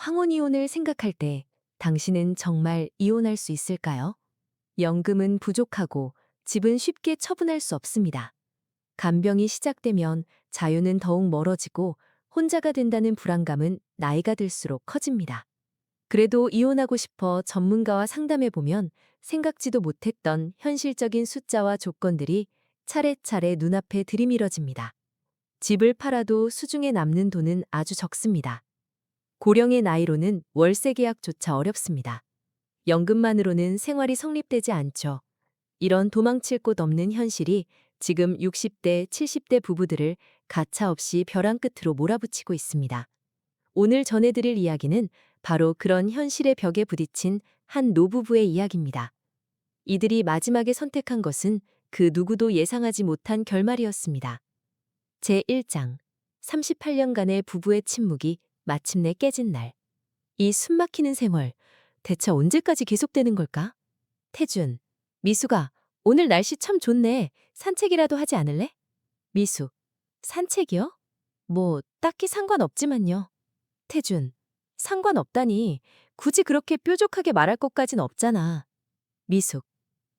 황혼 이혼을 생각할 때 당신은 정말 이혼할 수 있을까요? 연금은 부족하고 집은 쉽게 처분할 수 없습니다. 간병이 시작되면 자유는 더욱 멀어지고 혼자가 된다는 불안감은 나이가 들수록 커집니다. 그래도 이혼하고 싶어 전문가와 상담해 보면 생각지도 못했던 현실적인 숫자와 조건들이 차례차례 눈앞에 들이밀어집니다. 집을 팔아도 수중에 남는 돈은 아주 적습니다. 고령의 나이로는 월세 계약조차 어렵습니다. 연금만으로는 생활이 성립되지 않죠. 이런 도망칠 곳 없는 현실이 지금 60대, 70대 부부들을 가차없이 벼랑 끝으로 몰아붙이고 있습니다. 오늘 전해드릴 이야기는 바로 그런 현실의 벽에 부딪힌 한 노부부의 이야기입니다. 이들이 마지막에 선택한 것은 그 누구도 예상하지 못한 결말이었습니다. 제1장 38년간의 부부의 침묵이 마침내 깨진 날. 이 숨막히는 생활, 대체 언제까지 계속되는 걸까? 태준, 미수가, 오늘 날씨 참 좋네. 산책이라도 하지 않을래? 미수, 산책이요? 뭐, 딱히 상관없지만요. 태준, 상관없다니. 굳이 그렇게 뾰족하게 말할 것까진 없잖아. 미숙,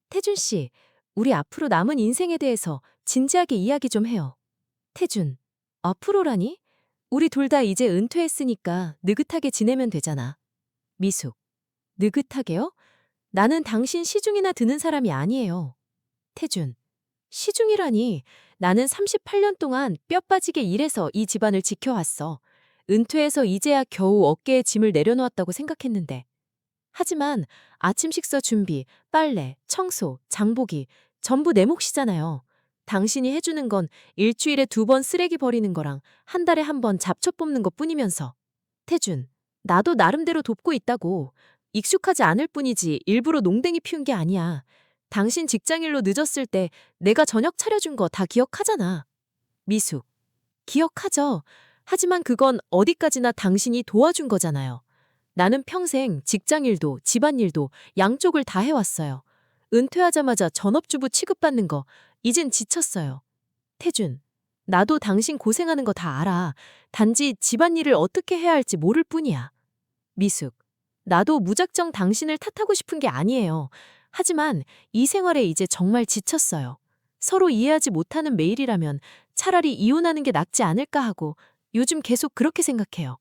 태준 씨, 우리 앞으로 남은 인생에 대해서 진지하게 이야기 좀 해요. 태준, 앞으로라니? 우리 둘 다 이제 은퇴했으니까 느긋하게 지내면 되잖아. 미숙, 느긋하게요? 나는 당신 시중이나 드는 사람이 아니에요. 태준, 시중이라니. 나는 38년 동안 뼈 빠지게 일해서 이 집안을 지켜왔어. 은퇴해서 이제야 겨우 어깨에 짐을 내려놓았다고 생각했는데. 하지만 아침 식사 준비, 빨래, 청소, 장보기 전부 내 몫이잖아요. 당신이 해주는 건 일주일에 2번 쓰레기 버리는 거랑 한 달에 1번 잡초 뽑는 것 뿐이면서. 태준, 나도 나름대로 돕고 있다고. 익숙하지 않을 뿐이지 일부러 농댕이 피운 게 아니야. 당신 직장일로 늦었을 때 내가 저녁 차려준 거 다 기억하잖아. 미숙, 기억하죠. 하지만 그건 어디까지나 당신이 도와준 거잖아요. 나는 평생 직장일도 집안일도 양쪽을 다 해왔어요. 은퇴하자마자 전업주부 취급받는 거 이젠 지쳤어요. 태준, 나도 당신 고생하는 거 다 알아. 단지 집안일을 어떻게 해야 할지 모를 뿐이야. 미숙, 나도 무작정 당신을 탓하고 싶은 게 아니에요. 하지만 이 생활에 이제 정말 지쳤어요. 서로 이해하지 못하는 매일이라면 차라리 이혼하는 게 낫지 않을까 하고 요즘 계속 그렇게 생각해요.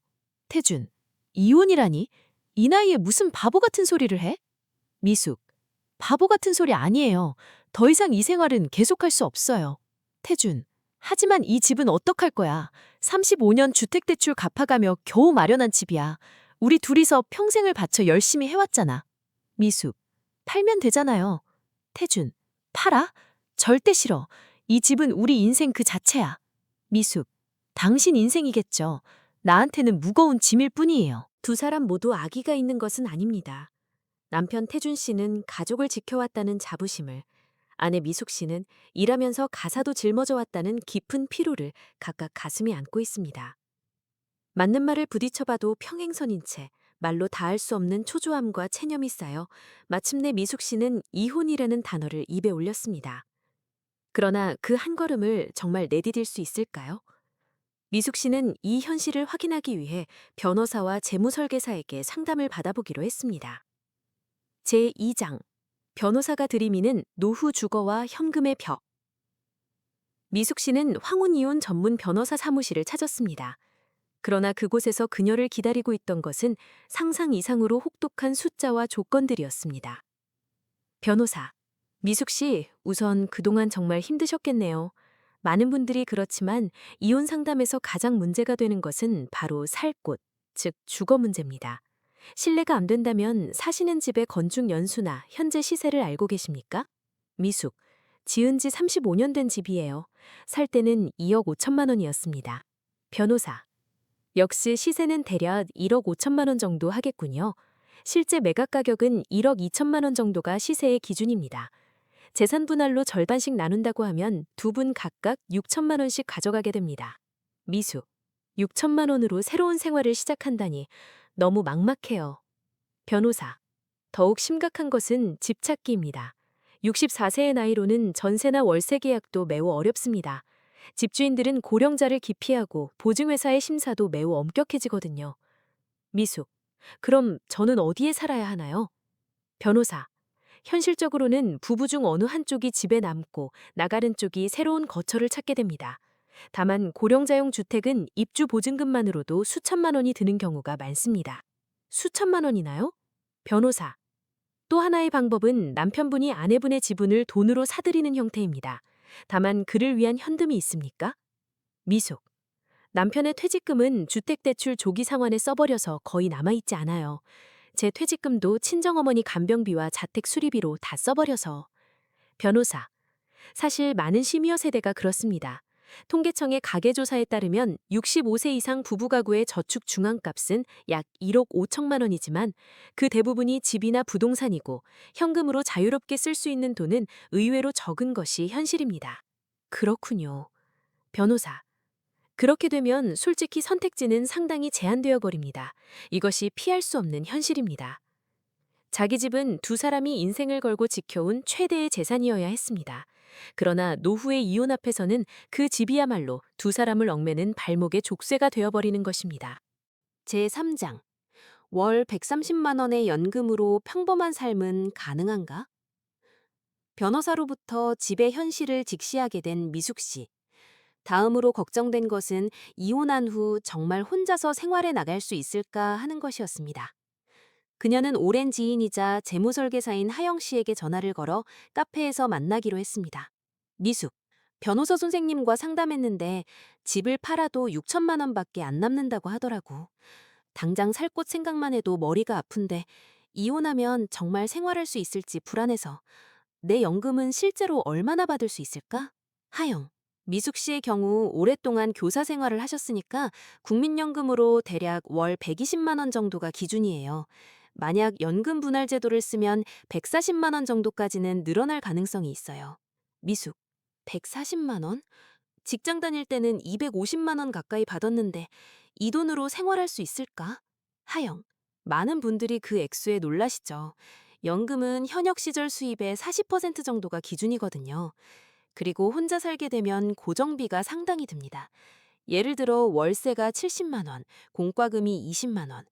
태준, 이혼이라니? 이 나이에 무슨 바보 같은 소리를 해? 미숙, 바보 같은 소리 아니에요. 더 이상 이 생활은 계속할 수 없어요. 태준, 하지만 이 집은 어떡할 거야. 35년 주택대출 갚아가며 겨우 마련한 집이야. 우리 둘이서 평생을 바쳐 열심히 해왔잖아. 미숙, 팔면 되잖아요. 태준, 팔아? 절대 싫어. 이 집은 우리 인생 그 자체야. 미숙, 당신 인생이겠죠. 나한테는 무거운 짐일 뿐이에요. 두 사람 모두 아기가 있는 것은 아닙니다. 남편 태준 씨는 가족을 지켜왔다는 자부심을, 아내 미숙 씨는 일하면서 가사도 짊어져 왔다는 깊은 피로를 각각 가슴에 안고 있습니다. 맞는 말을 부딪혀봐도 평행선인 채 말로 닿을 수 없는 초조함과 체념이 쌓여 마침내 미숙 씨는 이혼이라는 단어를 입에 올렸습니다. 그러나 그 한 걸음을 정말 내디딜 수 있을까요? 미숙 씨는 이 현실을 확인하기 위해 변호사와 재무설계사에게 상담을 받아보기로 했습니다. 제2장 변호사가 들이미는 노후 주거와 현금의 벽. 미숙 씨는 황혼이혼 전문 변호사 사무실을 찾았습니다. 그러나 그곳에서 그녀를 기다리고 있던 것은 상상 이상으로 혹독한 숫자와 조건들이었습니다. 변호사, 미숙 씨, 우선 그동안 정말 힘드셨겠네요. 많은 분들이 그렇지만 이혼 상담에서 가장 문제가 되는 것은 바로 살 곳, 즉 주거 문제입니다. 신뢰가 안 된다면 사시는 집의 건축 연수나 현재 시세를 알고 계십니까? 미숙, 지은 지 35년 된 집이에요. 살 때는 2억 5천만 원이었습니다. 변호사, 역시 시세는 대략 1억 5천만 원 정도 하겠군요. 실제 매각 가격은 1억 2천만 원 정도가 시세의 기준입니다. 재산 분할로 절반씩 나눈다고 하면 두 분 각각 6천만 원씩 가져가게 됩니다. 미숙, 6천만 원으로 새로운 생활을 시작한다니 너무 막막해요. 변호사, 더욱 심각한 것은 집 찾기입니다. 64세의 나이로는 전세나 월세 계약도 매우 어렵습니다. 집주인들은 고령자를 기피하고 보증회사의 심사도 매우 엄격해지거든요. 미숙. 그럼 저는 어디에 살아야 하나요? 변호사. 현실적으로는 부부 중 어느 한쪽이 집에 남고 나가는 쪽이 새로운 거처를 찾게 됩니다. 다만 고령자용 주택은 입주 보증금만으로도 수천만 원이 드는 경우가 많습니다. 수천만 원이나요? 변호사. 또 하나의 방법은 남편분이 아내분의 지분을 돈으로 사들이는 형태입니다. 다만 그를 위한 현금이 있습니까? 미숙. 남편의 퇴직금은 주택대출 조기 상환에 써버려서 거의 남아있지 않아요. 제 퇴직금도 친정어머니 간병비와 자택 수리비로 다 써버려서. 변호사. 사실 많은 시니어 세대가 그렇습니다. 통계청의 가계조사에 따르면 65세 이상 부부 가구의 저축 중앙값은 약 1억 5천만 원이지만 그 대부분이 집이나 부동산이고 현금으로 자유롭게 쓸 수 있는 돈은 의외로 적은 것이 현실입니다. 그렇군요. 변호사. 그렇게 되면 솔직히 선택지는 상당히 제한되어 버립니다. 이것이 피할 수 없는 현실입니다. 자기 집은 두 사람이 인생을 걸고 지켜온 최대의 재산이어야 했습니다. 그러나 노후의 이혼 앞에서는 그 집이야말로 두 사람을 얽매는 발목의 족쇄가 되어버리는 것입니다. 제3장. 월 130만 원의 연금으로 평범한 삶은 가능한가? 변호사로부터 집의 현실을 직시하게 된 미숙 씨. 다음으로 걱정된 것은 이혼한 후 정말 혼자서 생활해 나갈 수 있을까 하는 것이었습니다. 그녀는 오랜 지인이자 재무설계사인 하영 씨에게 전화를 걸어 카페에서 만나기로 했습니다. 미숙, 변호사 선생님과 상담했는데 집을 팔아도 6천만 원밖에 안 남는다고 하더라고. 당장 살 곳 생각만 해도 머리가 아픈데 이혼하면 정말 생활할 수 있을지 불안해서 내 연금은 실제로 얼마나 받을 수 있을까? 하영, 미숙 씨의 경우 오랫동안 교사 생활을 하셨으니까 국민연금으로 대략 월 120만 원 정도가 기준이에요. 만약 연금 분할 제도를 쓰면 140만 원 정도까지는 늘어날 가능성이 있어요. 미숙, 140만 원? 직장 다닐 때는 250만 원 가까이 받았는데 이 돈으로 생활할 수 있을까? 하영, 많은 분들이 그 액수에 놀라시죠. 연금은 현역 시절 수입의 40% 정도가 기준이거든요. 그리고 혼자 살게 되면 고정비가 상당히 듭니다. 예를 들어 월세가 70만 원, 공과금이 20만 원.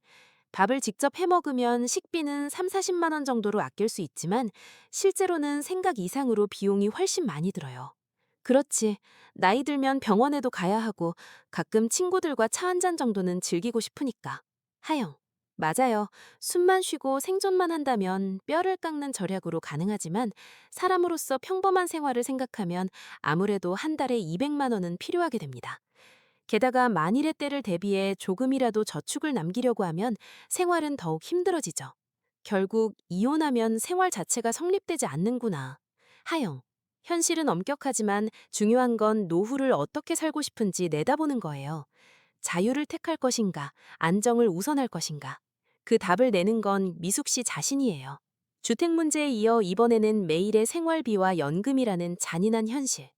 밥을 직접 해 먹으면 식비는 3, 40만 원 정도로 아낄 수 있지만 실제로는 생각 이상으로 비용이 훨씬 많이 들어요. 그렇지. 나이 들면 병원에도 가야 하고 가끔 친구들과 차 한 잔 정도는 즐기고 싶으니까. 하영. 맞아요. 숨만 쉬고 생존만 한다면 뼈를 깎는 절약으로 가능하지만 사람으로서 평범한 생활을 생각하면 아무래도 한 달에 200만 원은 필요하게 됩니다. 게다가 만일의 때를 대비해 조금이라도 저축을 남기려고 하면 생활은 더욱 힘들어지죠. 결국 이혼하면 생활 자체가 성립되지 않는구나. 하영. 현실은 엄격하지만 중요한 건 노후를 어떻게 살고 싶은지 내다보는 거예요. 자유를 택할 것인가, 안정을 우선할 것인가. 그 답을 내는 건 미숙 씨 자신이에요. 주택 문제에 이어 이번에는 매일의 생활비와 연금이라는 잔인한 현실.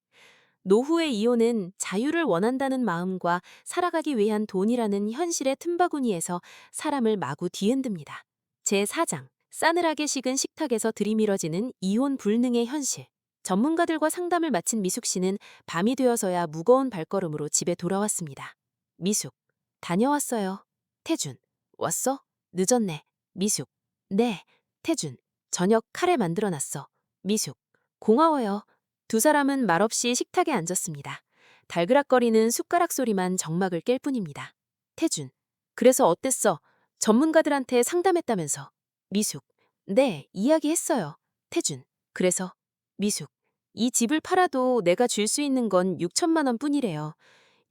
노후의 이혼은 자유를 원한다는 마음과 살아가기 위한 돈이라는 현실의 틈바구니에서 사람을 마구 뒤흔듭니다. 제4장. 싸늘하게 식은 식탁에서 들이밀어지는 이혼 불능의 현실. 전문가들과 상담을 마친 미숙 씨는 밤이 되어서야 무거운 발걸음으로 집에 돌아왔습니다. 미숙. 다녀왔어요. 태준. 왔어? 늦었네. 미숙. 네. 태준. 저녁 카레 만들어놨어. 미숙. 고마워요. 두 사람은 말없이 식탁에 앉았습니다. 달그락거리는 숟가락 소리만 정막을 깰 뿐입니다. 태준. 그래서 어땠어? 전문가들한테 상담했다면서. 미숙. 네, 이야기했어요. 태준. 그래서. 미숙. 이 집을 팔아도 내가 줄 수 있는 건 6천만 원 뿐이래요.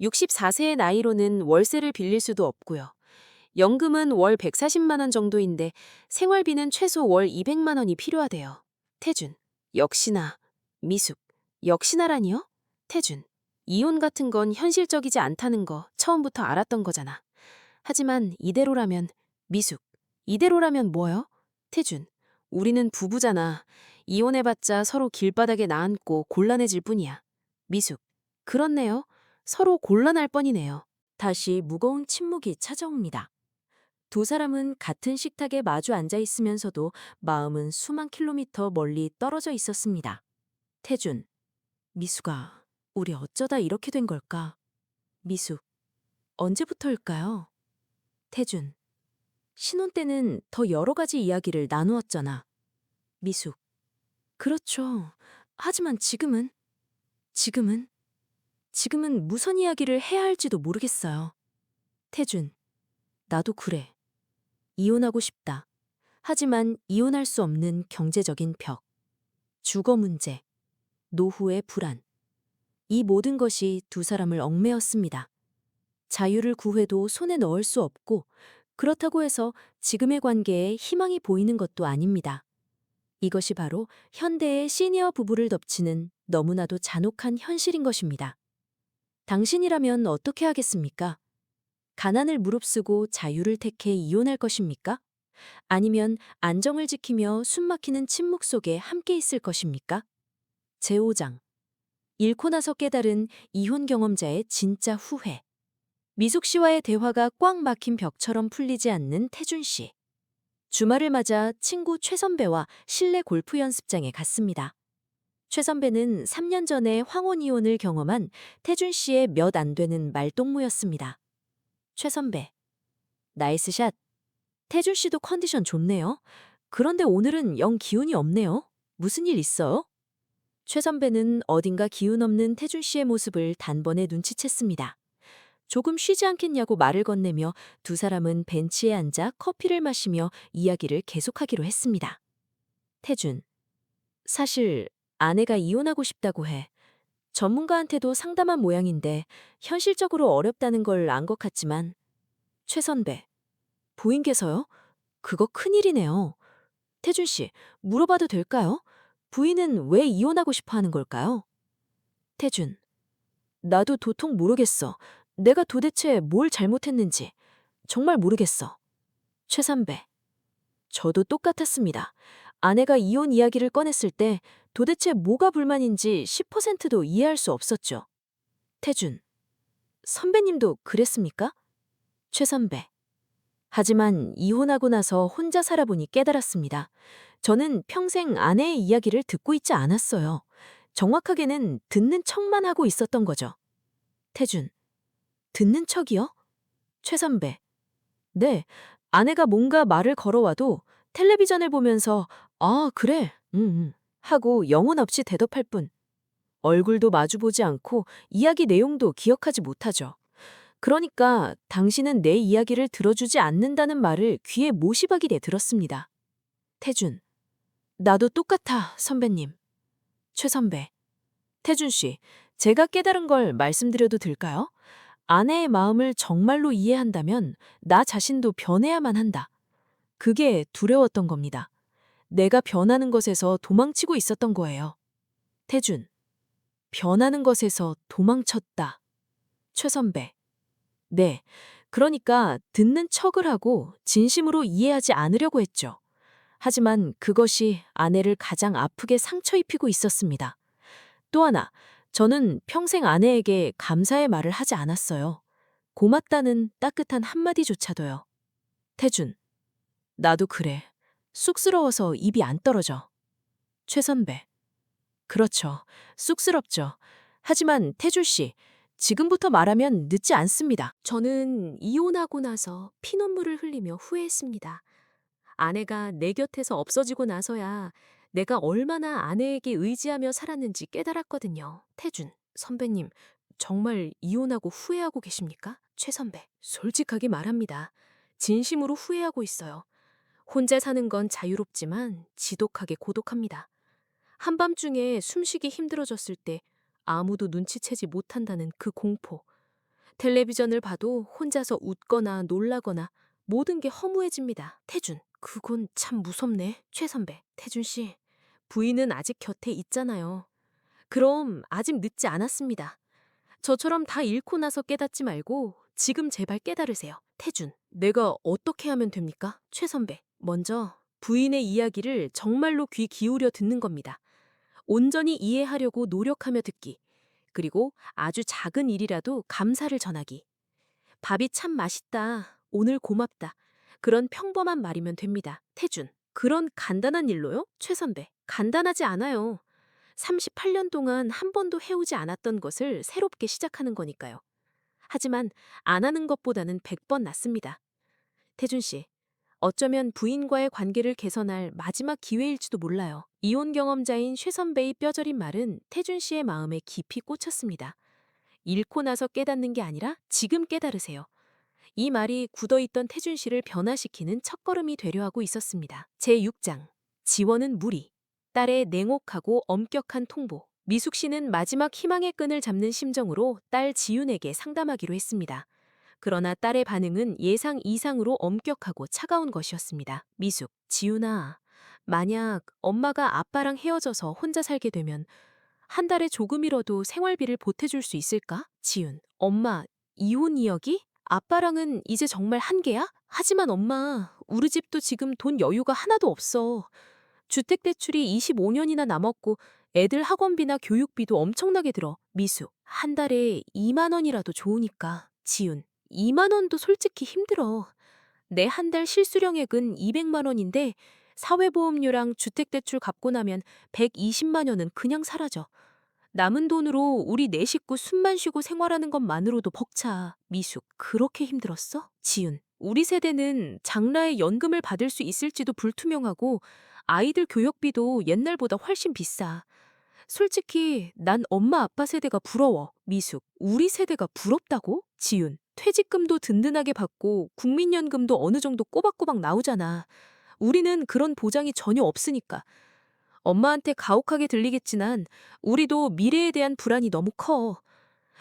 64세의 나이로는 월세를 빌릴 수도 없고요. 연금은 월 140만 원 정도인데 생활비는 최소 월 200만 원이 필요하대요. 태준. 역시나. 미숙. 역시나라니요? 태준. 이혼 같은 건 현실적이지 않다는 거 처음부터 알았던 거잖아. 하지만 이대로라면. 미숙. 이대로라면 뭐요? 태준. 우리는 부부잖아. 이혼해봤자 서로 길바닥에 나앉고 곤란해질 뿐이야. 미숙. 그렇네요. 서로 곤란할 뻔이네요. 다시 무거운 침묵이 찾아옵니다. 두 사람은 같은 식탁에 마주 앉아 있으면서도 마음은 수만 킬로미터 멀리 떨어져 있었습니다. 태준. 미숙아, 우리 어쩌다 이렇게 된 걸까? 미숙. 언제부터일까요? 태준. 신혼 때는 더 여러 가지 이야기를 나누었잖아. 미숙. 그렇죠. 하지만 지금은, 지금은 무슨 이야기를 해야 할지도 모르겠어요. 태준. 나도 그래. 이혼하고 싶다. 하지만 이혼할 수 없는 경제적인 벽, 주거 문제, 노후의 불안. 이 모든 것이 두 사람을 얽매였습니다. 자유를 구해도 손에 넣을 수 없고, 그렇다고 해서 지금의 관계에 희망이 보이는 것도 아닙니다. 이것이 바로 현대의 시니어 부부를 덮치는 너무나도 잔혹한 현실인 것입니다. 당신이라면 어떻게 하겠습니까? 가난을 무릅쓰고 자유를 택해 이혼할 것입니까? 아니면 안정을 지키며 숨막히는 침묵 속에 함께 있을 것입니까? 제5장. 잃고 나서 깨달은 이혼 경험자의 진짜 후회. 미숙 씨와의 대화가 꽉 막힌 벽처럼 풀리지 않는 태준 씨. 주말을 맞아 친구 최 선배와 실내 골프 연습장에 갔습니다. 최 선배는 3년 전에 황혼 이혼을 경험한 태준 씨의 몇 안 되는 말동무였습니다. 최 선배. 나이스 샷. 태준 씨도 컨디션 좋네요. 그런데 오늘은 영 기운이 없네요. 무슨 일 있어요? 최 선배는 어딘가 기운 없는 태준 씨의 모습을 단번에 눈치챘습니다. 조금 쉬지 않겠냐고 말을 건네며 두 사람은 벤치에 앉아 커피를 마시며 이야기를 계속하기로 했습니다. 태준. 사실 아내가 이혼하고 싶다고 해. 전문가한테도 상담한 모양인데 현실적으로 어렵다는 걸 안 것 같지만. 최 선배. 부인께서요? 그거 큰일이네요. 태준 씨, 물어봐도 될까요? 부인은 왜 이혼하고 싶어 하는 걸까요? 태준. 나도 도통 모르겠어. 내가 도대체 뭘 잘못했는지. 정말 모르겠어. 최 선배. 저도 똑같았습니다. 아내가 이혼 이야기를 꺼냈을 때 도대체 뭐가 불만인지 10%도 이해할 수 없었죠. 태준. 선배님도 그랬습니까? 최 선배. 하지만 이혼하고 나서 혼자 살아보니 깨달았습니다. 저는 평생 아내의 이야기를 듣고 있지 않았어요. 정확하게는 듣는 척만 하고 있었던 거죠. 태준. 듣는 척이요? 최 선배. 네, 아내가 뭔가 말을 걸어와도 텔레비전을 보면서 아, 그래, 하고 영혼 없이 대답할 뿐. 얼굴도 마주보지 않고 이야기 내용도 기억하지 못하죠. 그러니까 당신은 내 이야기를 들어주지 않는다는 말을 귀에 못이박이게 들었습니다. 태준. 나도 똑같아, 선배님. 최 선배. 태준 씨, 제가 깨달은 걸 말씀드려도 될까요? 아내의 마음을 정말로 이해한다면 나 자신도 변해야만 한다. 그게 두려웠던 겁니다. 내가 변하는 것에서 도망치고 있었던 거예요. 태준. 변하는 것에서 도망쳤다. 최 선배. 네. 그러니까 듣는 척을 하고 진심으로 이해하지 않으려고 했죠. 하지만 그것이 아내를 가장 아프게 상처 입히고 있었습니다. 또 하나, 저는 평생 아내에게 감사의 말을 하지 않았어요. 고맙다는 따뜻한 한마디조차도요. 태준. 나도 그래. 쑥스러워서 입이 안 떨어져. 최 선배. 그렇죠. 쑥스럽죠. 하지만 태준 씨, 지금부터 말하면 늦지 않습니다. 저는 이혼하고 나서 피눈물을 흘리며 후회했습니다. 아내가 내 곁에서 없어지고 나서야 내가 얼마나 아내에게 의지하며 살았는지 깨달았거든요. 태준, 선배님, 정말 이혼하고 후회하고 계십니까? 최 선배, 솔직하게 말합니다. 진심으로 후회하고 있어요. 혼자 사는 건 자유롭지만 지독하게 고독합니다. 한밤중에 숨쉬기 힘들어졌을 때 아무도 눈치채지 못한다는 그 공포. 텔레비전을 봐도 혼자서 웃거나 놀라거나 모든 게 허무해집니다. 태준, 그건 참 무섭네. 최 선배, 태준 씨, 부인은 아직 곁에 있잖아요. 그럼 아직 늦지 않았습니다. 저처럼 다 잃고 나서 깨닫지 말고 지금 제발 깨달으세요. 태준, 내가 어떻게 하면 됩니까? 최 선배, 먼저 부인의 이야기를 정말로 귀 기울여 듣는 겁니다. 온전히 이해하려고 노력하며 듣기. 그리고 아주 작은 일이라도 감사를 전하기. 밥이 참 맛있다. 오늘 고맙다. 그런 평범한 말이면 됩니다. 태준. 그런 간단한 일로요? 최 선배. 간단하지 않아요. 38년 동안 한 번도 해오지 않았던 것을 새롭게 시작하는 거니까요. 하지만 안 하는 것보다는 100번 낫습니다. 태준 씨, 어쩌면 부인과의 관계를 개선할 마지막 기회일지도 몰라요. 이혼 경험자인 薛 선배의 뼈저린 말은 태준 씨의 마음에 깊이 꽂혔습니다. 잃고 나서 깨닫는 게 아니라 지금 깨달으세요. 이 말이 굳어있던 태준 씨를 변화시키는 첫걸음이 되려 하고 있었습니다. 제6장. 지원은 무리. 딸의 냉혹하고 엄격한 통보. 미숙 씨는 마지막 희망의 끈을 잡는 심정으로 딸 지윤에게 상담하기로 했습니다. 그러나 딸의 반응은 예상 이상으로 엄격하고 차가운 것이었습니다. 미숙, 지윤아, 만약 엄마가 아빠랑 헤어져서 혼자 살게 되면 한 달에 조금이라도 생활비를 보태줄 수 있을까? 지윤, 엄마, 이혼 이야기? 아빠랑은 이제 정말 한계야? 하지만 엄마, 우리 집도 지금 돈 여유가 하나도 없어. 주택대출이 25년이나 남았고 애들 학원비나 교육비도 엄청나게 들어. 미숙, 한 달에 2만 원이라도 좋으니까. 지훈, 2만 원도 솔직히 힘들어. 내 한 달 실수령액은 200만 원인데 사회보험료랑 주택대출 갚고 나면 120만 원은 그냥 사라져. 남은 돈으로 우리 네 식구 숨만 쉬고 생활하는 것만으로도 벅차. 미숙, 그렇게 힘들었어? 지훈, 우리 세대는 장라에 연금을 받을 수 있을지도 불투명하고 아이들 교육비도 옛날보다 훨씬 비싸. 솔직히 난 엄마 아빠 세대가 부러워. 미숙, 우리 세대가 부럽다고? 지훈, 퇴직금도 든든하게 받고 국민연금도 어느 정도 꼬박꼬박 나오잖아. 우리는 그런 보장이 전혀 없으니까. 엄마한테 가혹하게 들리겠지만 우리도 미래에 대한 불안이 너무 커.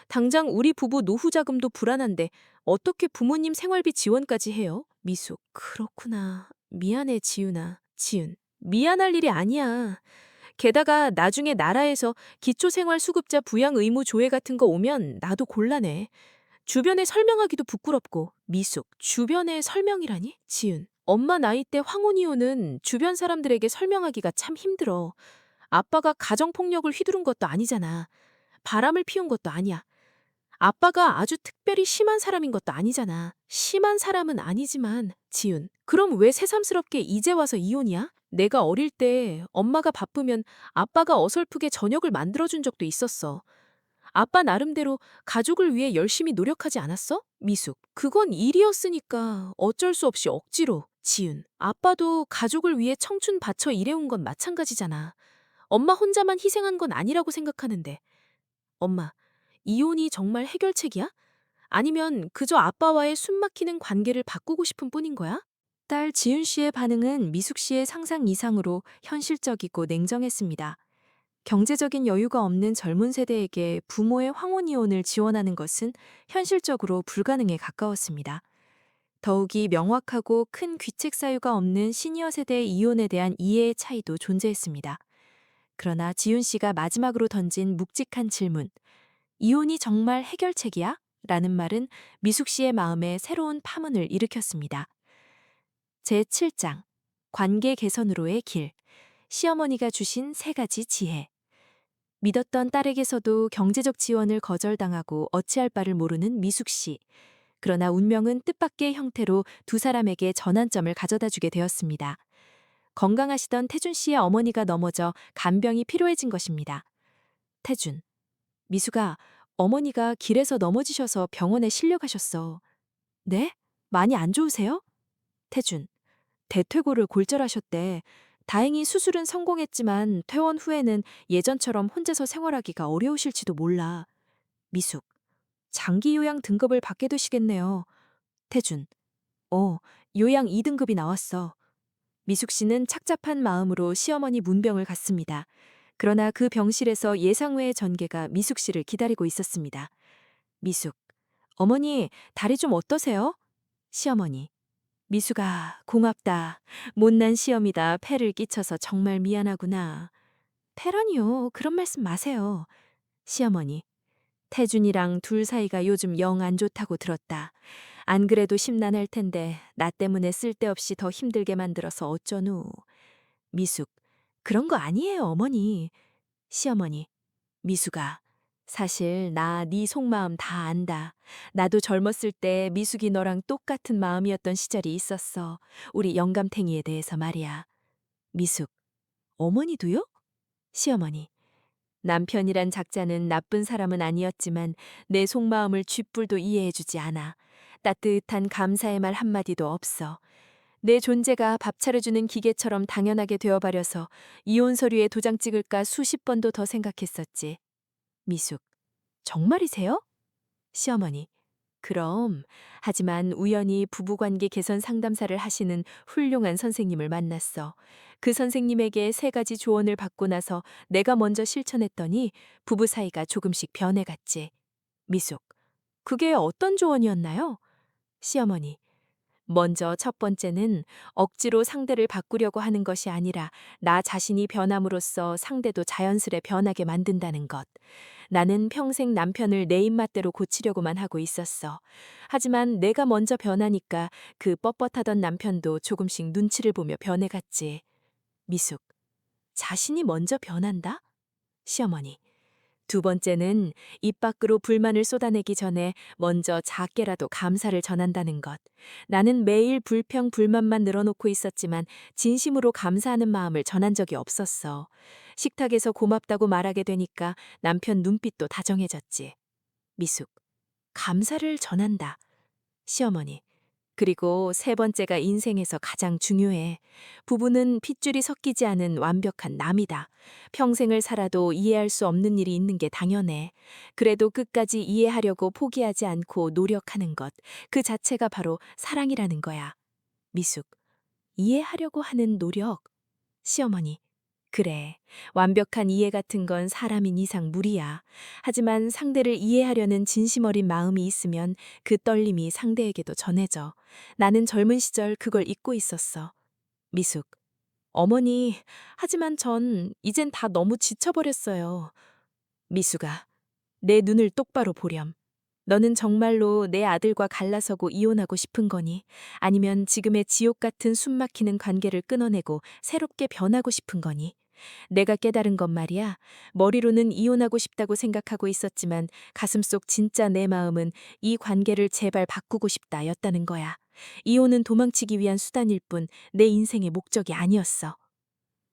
당장 우리 부부 노후 자금도 불안한데 어떻게 부모님 생활비 지원까지 해요? 미숙, 그렇구나. 미안해, 지윤아. 지윤, 미안할 일이 아니야. 게다가 나중에 나라에서 기초생활수급자 부양 의무 조회 같은 거 오면 나도 곤란해. 주변에 설명하기도 부끄럽고. 미숙, 주변에 설명이라니? 지윤, 엄마 나이 때 황혼이혼은 주변 사람들에게 설명하기가 참 힘들어. 아빠가 가정폭력을 휘두른 것도 아니잖아. 바람을 피운 것도 아니야. 아빠가 아주 특별히 심한 사람인 것도 아니잖아. 심한 사람은 아니지만. 지윤, 그럼 왜 새삼스럽게 이제 와서 이혼이야? 내가 어릴 때 엄마가 바쁘면 아빠가 어설프게 저녁을 만들어준 적도 있었어. 아빠 나름대로 가족을 위해 열심히 노력하지 않았어? 미숙, 그건 일이었으니까 어쩔 수 없이 억지로. 지윤, 아빠도 가족을 위해 청춘 바쳐 일해온 건 마찬가지잖아. 엄마 혼자만 희생한 건 아니라고 생각하는데. 엄마, 이혼이 정말 해결책이야? 아니면 그저 아빠와의 숨막히는 관계를 바꾸고 싶은 뿐인 거야? 딸 지윤 씨의 반응은 미숙 씨의 상상 이상으로 현실적이고 냉정했습니다. 경제적인 여유가 없는 젊은 세대에게 부모의 황혼이혼을 지원하는 것은 현실적으로 불가능에 가까웠습니다. 더욱이 명확하고 큰 귀책 사유가 없는 시니어 세대의 이혼에 대한 이해의 차이도 존재했습니다. 그러나 지윤 씨가 마지막으로 던진 묵직한 질문, 이혼이 정말 해결책이야? 라는 말은 미숙 씨의 마음에 새로운 파문을 일으켰습니다. 제7장, 관계 개선으로의 길, 시어머니가 주신 3가지 지혜. 믿었던 딸에게서도 경제적 지원을 거절당하고 어찌할 바를 모르는 미숙 씨. 그러나 운명은 뜻밖의 형태로 두 사람에게 전환점을 가져다 주게 되었습니다. 건강하시던 태준 씨의 어머니가 넘어져 간병이 필요해진 것입니다. 태준, 미숙아, 어머니가 길에서 넘어지셔서 병원에 실려가셨어. 네? 많이 안 좋으세요? 태준, 대퇴고를 골절하셨대. 다행히 수술은 성공했지만 퇴원 후에는 예전처럼 혼자서 생활하기가 어려우실지도 몰라. 미숙, 장기 요양 등급을 받게 되시겠네요. 태준, 요양 2등급이 나왔어. 미숙 씨는 착잡한 마음으로 시어머니 문병을 갔습니다. 그러나 그 병실에서 예상외의 전개가 미숙 씨를 기다리고 있었습니다. 미숙, 어머니, 다리 좀 어떠세요? 시어머니, 미숙아, 고맙다. 못난 시험이다. 폐를 끼쳐서 정말 미안하구나. 폐라니요. 그런 말씀 마세요. 시어머니, 태준이랑 둘 사이가 요즘 영 안 좋다고 들었다. 안 그래도 심란할 텐데 나 때문에 쓸데없이 더 힘들게 만들어서 어쩌누. 미숙, 그런 거 아니에요, 어머니. 시어머니, 미숙아, 사실 나 네 속마음 다 안다. 나도 젊었을 때 미숙이 너랑 똑같은 마음이었던 시절이 있었어. 우리 영감탱이에 대해서 말이야. 미숙, 어머니도요? 시어머니, 남편이란 작자는 나쁜 사람은 아니었지만 내 속마음을 쥐뿔도 이해해주지 않아. 따뜻한 감사의 말 한마디도 없어. 내 존재가 밥 차려주는 기계처럼 당연하게 되어버려서 이혼 서류에 도장 찍을까 수십 번도 더 생각했었지. 미숙, 정말이세요? 시어머니, 그럼. 하지만 우연히 부부관계 개선 상담사를 하시는 훌륭한 선생님을 만났어. 그 선생님에게 세 가지 조언을 받고 나서 내가 먼저 실천했더니 부부 사이가 조금씩 변해갔지. 미숙, 그게 어떤 조언이었나요? 시어머니, 먼저 첫 번째는 억지로 상대를 바꾸려고 하는 것이 아니라 나 자신이 변함으로써 상대도 자연스레 변하게 만든다는 것. 나는 평생 남편을 내 입맛대로 고치려고만 하고 있었어. 하지만 내가 먼저 변하니까 그 뻣뻣하던 남편도 조금씩 눈치를 보며 변해갔지. 미숙, 자신이 먼저 변한다? 시어머니, 두 번째는 입 밖으로 불만을 쏟아내기 전에 먼저 작게라도 감사를 전한다는 것. 나는 매일 불평, 불만만 늘어놓고 있었지만 진심으로 감사하는 마음을 전한 적이 없었어. 식탁에서 고맙다고 말하게 되니까 남편 눈빛도 다정해졌지. 미숙, 감사를 전한다. 시어머니, 그리고 세 번째가 인생에서 가장 중요해. 부부는 핏줄이 섞이지 않은 완벽한 남이다. 평생을 살아도 이해할 수 없는 일이 있는 게 당연해. 그래도 끝까지 이해하려고 포기하지 않고 노력하는 것, 그 자체가 바로 사랑이라는 거야. 미숙, 이해하려고 하는 노력. 시어머니, 그래. 완벽한 이해 같은 건 사람인 이상 무리야. 하지만 상대를 이해하려는 진심 어린 마음이 있으면 그 떨림이 상대에게도 전해져. 나는 젊은 시절 그걸 잊고 있었어. 미숙, 어머니, 하지만 전 이젠 다 너무 지쳐버렸어요. 미숙아, 내 눈을 똑바로 보렴. 너는 정말로 내 아들과 갈라서고 이혼하고 싶은 거니? 아니면 지금의 지옥 같은 숨막히는 관계를 끊어내고 새롭게 변하고 싶은 거니? 내가 깨달은 건 말이야. 머리로는 이혼하고 싶다고 생각하고 있었지만 가슴속 진짜 내 마음은 이 관계를 제발 바꾸고 싶다 였다는 거야. 이혼은 도망치기 위한 수단일 뿐 내 인생의 목적이 아니었어.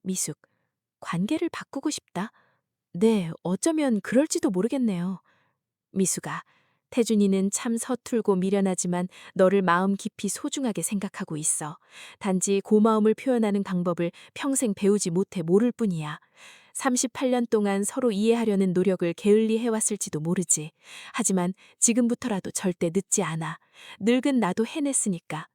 미숙, 관계를 바꾸고 싶다? 네, 어쩌면 그럴지도 모르겠네요. 미숙아, 태준이는 참 서툴고 미련하지만 너를 마음 깊이 소중하게 생각하고 있어. 단지 고마움을 표현하는 방법을 평생 배우지 못해 모를 뿐이야. 38년 동안 서로 이해하려는 노력을 게을리 해왔을지도 모르지. 하지만 지금부터라도 절대 늦지 않아. 늙은 나도 해냈으니까.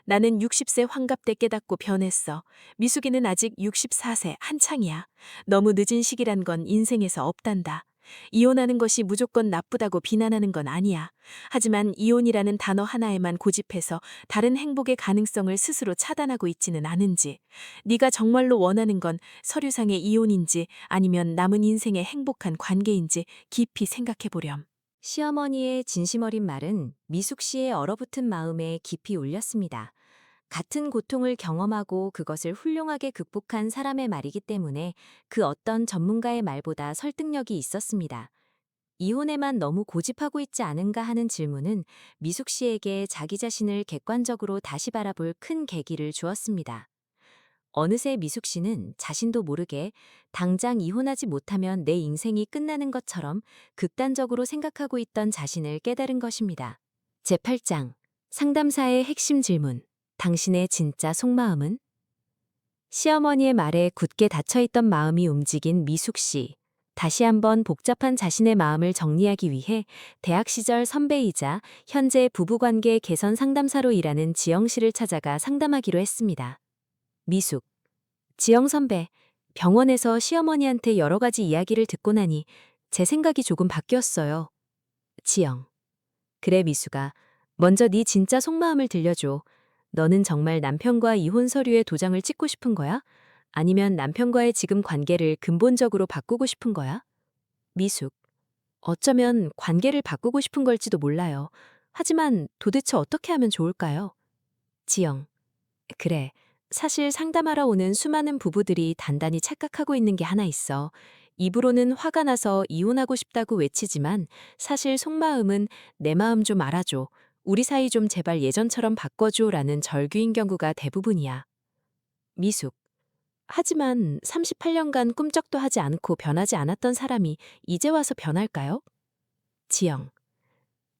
나는 60세 환갑 때 깨닫고 변했어. 미숙이는 아직 64세 한창이야. 너무 늦은 시기란 건 인생에서 없단다. 이혼하는 것이 무조건 나쁘다고 비난하는 건 아니야. 하지만 이혼이라는 단어 하나에만 고집해서 다른 행복의 가능성을 스스로 차단하고 있지는 않은지, 네가 정말로 원하는 건 서류상의 이혼인지 아니면 남은 인생의 행복한 관계인지 깊이 생각해 보렴. 시어머니의 진심 어린 말은 미숙 씨의 얼어붙은 마음에 깊이 울렸습니다. 같은 고통을 경험하고 그것을 훌륭하게 극복한 사람의 말이기 때문에 그 어떤 전문가의 말보다 설득력이 있었습니다. 이혼에만 너무 고집하고 있지 않은가 하는 질문은 미숙 씨에게 자기 자신을 객관적으로 다시 바라볼 큰 계기를 주었습니다. 어느새 미숙 씨는 자신도 모르게 당장 이혼하지 못하면 내 인생이 끝나는 것처럼 극단적으로 생각하고 있던 자신을 깨달은 것입니다. 제8장 상담사의 핵심 질문. 당신의 진짜 속마음은? 시어머니의 말에 굳게 닫혀있던 마음이 움직인 미숙 씨. 다시 한번 복잡한 자신의 마음을 정리하기 위해 대학 시절 선배이자 현재 부부관계 개선 상담사로 일하는 지영 씨를 찾아가 상담하기로 했습니다. 미숙. 지영 선배, 병원에서 시어머니한테 여러 가지 이야기를 듣고 나니 제 생각이 조금 바뀌었어요. 지영. 그래 미숙아, 먼저 네 진짜 속마음을 들려줘. 너는 정말 남편과 이혼 서류에 도장을 찍고 싶은 거야? 아니면 남편과의 지금 관계를 근본적으로 바꾸고 싶은 거야? 미숙. 어쩌면 관계를 바꾸고 싶은 걸지도 몰라요. 하지만 도대체 어떻게 하면 좋을까요? 지영. 그래. 사실 상담하러 오는 수많은 부부들이 단단히 착각하고 있는 게 하나 있어. 입으로는 화가 나서 이혼하고 싶다고 외치지만 사실 속마음은 내 마음 좀 알아줘. 우리 사이 좀 제발 예전처럼 바꿔줘 라는 절규인 경우가 대부분이야. 미숙. 하지만 38년간 꿈쩍도 하지 않고 변하지 않았던 사람이 이제 와서 변할까요? 지영.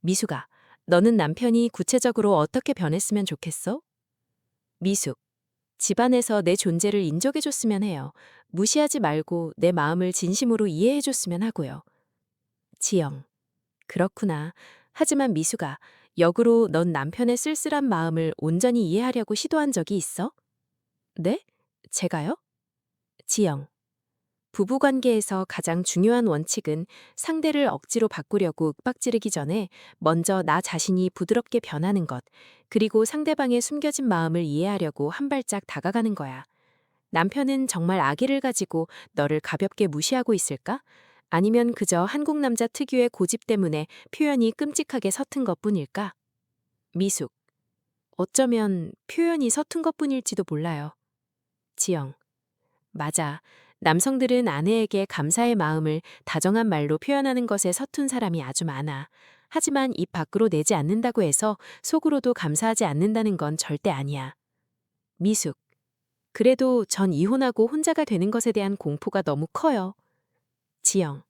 미숙아, 너는 남편이 구체적으로 어떻게 변했으면 좋겠어? 미숙. 집안에서 내 존재를 인정해줬으면 해요. 무시하지 말고 내 마음을 진심으로 이해해줬으면 하고요. 지영. 그렇구나. 하지만 미숙아, 역으로 넌 남편의 쓸쓸한 마음을 온전히 이해하려고 시도한 적이 있어? 네? 제가요? 지영. 부부관계에서 가장 중요한 원칙은 상대를 억지로 바꾸려고 윽박지르기 전에 먼저 나 자신이 부드럽게 변하는 것, 그리고 상대방의 숨겨진 마음을 이해하려고 한 발짝 다가가는 거야. 남편은 정말 악의를 가지고 너를 가볍게 무시하고 있을까? 아니면 그저 한국 남자 특유의 고집 때문에 표현이 끔찍하게 서툰 것뿐일까? 미숙. 어쩌면 표현이 서툰 것뿐일지도 몰라요. 지영. 맞아. 남성들은 아내에게 감사의 마음을 다정한 말로 표현하는 것에 서툰 사람이 아주 많아. 하지만 입 밖으로 내지 않는다고 해서 속으로도 감사하지 않는다는 건 절대 아니야. 미숙. 그래도 전 이혼하고 혼자가 되는 것에 대한 공포가 너무 커요. 지영.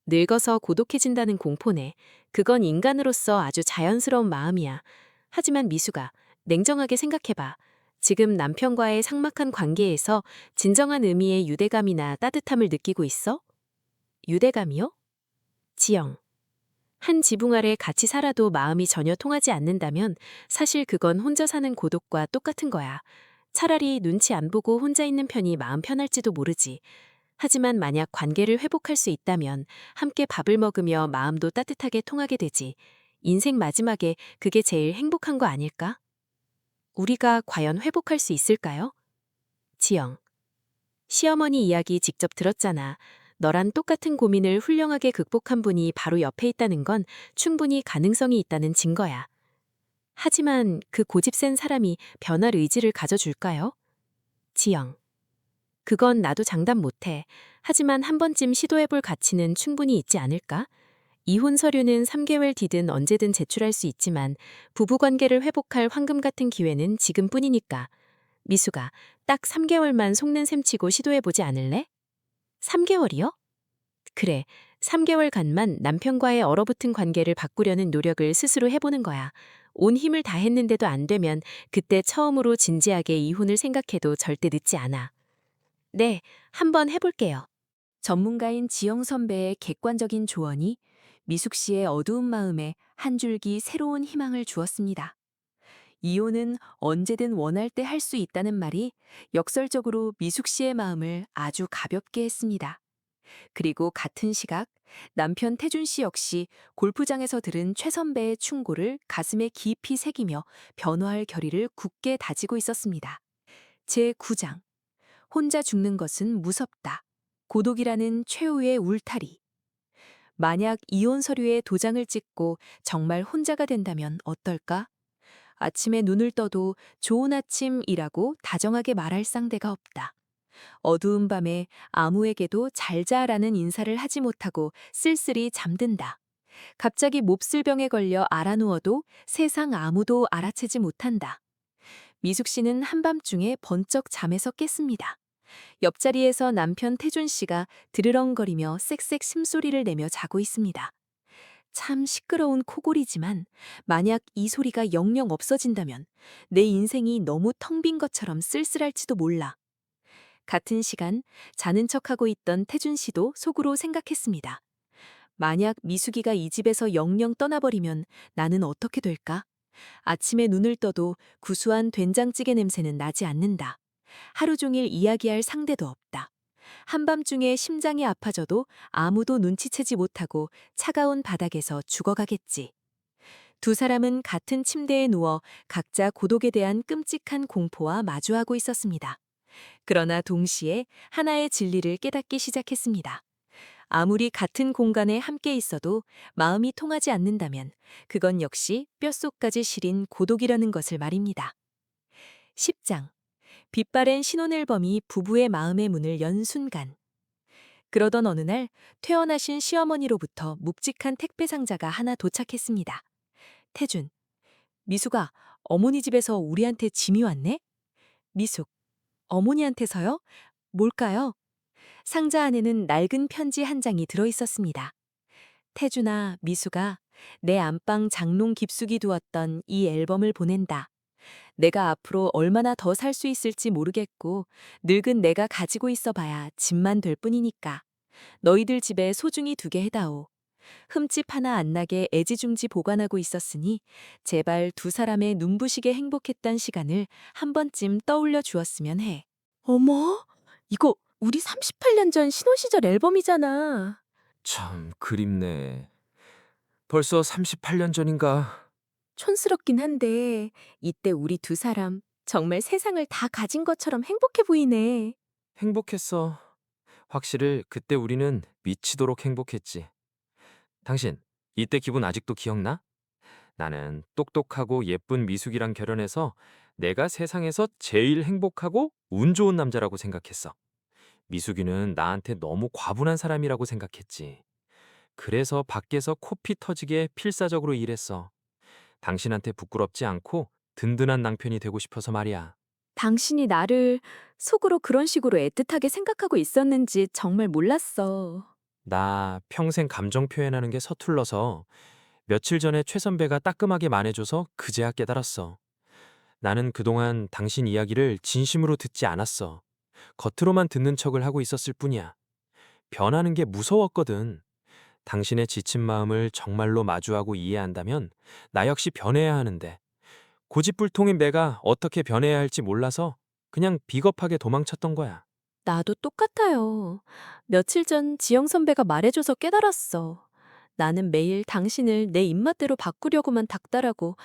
늙어서 고독해진다는 공포네. 그건 인간으로서 아주 자연스러운 마음이야. 하지만 미숙아, 냉정하게 생각해봐. 지금 남편과의 삭막한 관계에서 진정한 의미의 유대감이나 따뜻함을 느끼고 있어? 유대감이요? 지영. 한 지붕 아래 같이 살아도 마음이 전혀 통하지 않는다면 사실 그건 혼자 사는 고독과 똑같은 거야. 차라리 눈치 안 보고 혼자 있는 편이 마음 편할지도 모르지. 하지만 만약 관계를 회복할 수 있다면 함께 밥을 먹으며 마음도 따뜻하게 통하게 되지. 인생 마지막에 그게 제일 행복한 거 아닐까? 우리가 과연 회복할 수 있을까요? 지영. 시어머니 이야기 직접 들었잖아. 너랑 똑같은 고민을 훌륭하게 극복한 분이 바로 옆에 있다는 건 충분히 가능성이 있다는 증거야. 하지만 그 고집센 사람이 변할 의지를 가져줄까요? 지영. 그건 나도 장담 못해. 하지만 한 번쯤 시도해볼 가치는 충분히 있지 않을까? 이혼 서류는 3개월 뒤든 언제든 제출할 수 있지만 부부관계를 회복할 황금 같은 기회는 지금뿐이니까. 미숙아, 딱 3개월만 속는 셈 치고 시도해보지 않을래? 3개월이요? 그래, 3개월간만 남편과의 얼어붙은 관계를 바꾸려는 노력을 스스로 해보는 거야. 온 힘을 다했는데도 안 되면 그때 처음으로 진지하게 이혼을 생각해도 절대 늦지 않아. 네, 한번 해볼게요. 전문가인 지영 선배의 객관적인 조언이 미숙 씨의 어두운 마음에 한 줄기 새로운 희망을 주었습니다. 이혼은 언제든 원할 때 할 수 있다는 말이 역설적으로 미숙 씨의 마음을 아주 가볍게 했습니다. 그리고 같은 시각 남편 태준 씨 역시 골프장에서 들은 최 선배의 충고를 가슴에 깊이 새기며 변화할 결의를 굳게 다지고 있었습니다. 제9장 혼자 죽는 것은 무섭다. 고독이라는 최후의 울타리. 만약 이혼 서류에 도장을 찍고 정말 혼자가 된다면 어떨까? 아침에 눈을 떠도 좋은 아침이라고 다정하게 말할 상대가 없다. 어두운 밤에 아무에게도 잘 자라는 인사를 하지 못하고 쓸쓸히 잠든다. 갑자기 몹쓸 병에 걸려 알아누워도 세상 아무도 알아채지 못한다. 미숙 씨는 한밤중에 번쩍 잠에서 깼습니다. 옆자리에서 남편 태준 씨가 드르렁거리며 쌕쌕 심소리를 내며 자고 있습니다. 참 시끄러운 코골이지만 만약 이 소리가 영영 없어진다면 내 인생이 너무 텅 빈 것처럼 쓸쓸할지도 몰라. 같은 시간 자는 척하고 있던 태준 씨도 속으로 생각했습니다. 만약 미숙이가 이 집에서 영영 떠나버리면 나는 어떻게 될까? 아침에 눈을 떠도 구수한 된장찌개 냄새는 나지 않는다. 하루 종일 이야기할 상대도 없다. 한밤중에 심장이 아파져도 아무도 눈치채지 못하고 차가운 바닥에서 죽어가겠지. 두 사람은 같은 침대에 누워 각자 고독에 대한 끔찍한 공포와 마주하고 있었습니다. 그러나 동시에 하나의 진리를 깨닫기 시작했습니다. 아무리 같은 공간에 함께 있어도 마음이 통하지 않는다면 그건 역시 뼛속까지 시린 고독이라는 것을 말입니다. 10장. 빛바랜 신혼앨범이 부부의 마음의 문을 연 순간. 그러던 어느 날 퇴원하신 시어머니로부터 묵직한 택배 상자가 하나 도착했습니다. 태준. 미숙아, 어머니 집에서 우리한테 짐이 왔네? 미숙. 어머니한테서요? 뭘까요? 상자 안에는 낡은 편지 한 장이 들어 있었습니다. 태준아, 미숙아, 내 안방 장롱 깊숙이 두었던 이 앨범을 보낸다. 내가 앞으로 얼마나 더 살 수 있을지 모르겠고, 늙은 내가 가지고 있어 봐야 집만 될 뿐이니까. 너희들 집에 소중히 두게 해다오. 흠집 하나 안 나게 애지중지 보관하고 있었으니 제발 두 사람의 눈부시게 행복했던 시간을 한 번쯤 떠올려 주었으면 해. 어머, 이거 우리 38년 전 신혼시절 앨범이잖아. 참 그립네. 벌써 38년 전인가? 촌스럽긴 한데 이때 우리 두 사람 정말 세상을 다 가진 것처럼 행복해 보이네. 행복했어. 확실히 그때 우리는 미치도록 행복했지. 당신, 이때 기분 아직도 기억나? 나는 똑똑하고 예쁜 미숙이랑 결혼해서 내가 세상에서 제일 행복하고 운 좋은 남자라고 생각했어. 미숙이는 나한테 너무 과분한 사람이라고 생각했지. 그래서 밖에서 코피 터지게 필사적으로 일했어. 당신한테 부끄럽지 않고 든든한 남편이 되고 싶어서 말이야. 당신이 나를 속으로 그런 식으로 애틋하게 생각하고 있었는지 정말 몰랐어. 나 평생 감정 표현하는 게 서툴러서 며칠 전에 최 선배가 따끔하게 말해줘서 그제야 깨달았어. 나는 그동안 당신 이야기를 진심으로 듣지 않았어. 겉으로만 듣는 척을 하고 있었을 뿐이야. 변하는 게 무서웠거든. 당신의 지친 마음을 정말로 마주하고 이해한다면 나 역시 변해야 하는데 고집불통인 내가 어떻게 변해야 할지 몰라서 그냥 비겁하게 도망쳤던 거야. 나도 똑같아요. 며칠 전 지영 선배가 말해줘서 깨달았어. 나는 매일 당신을 내 입맛대로 바꾸려고만 닥달하고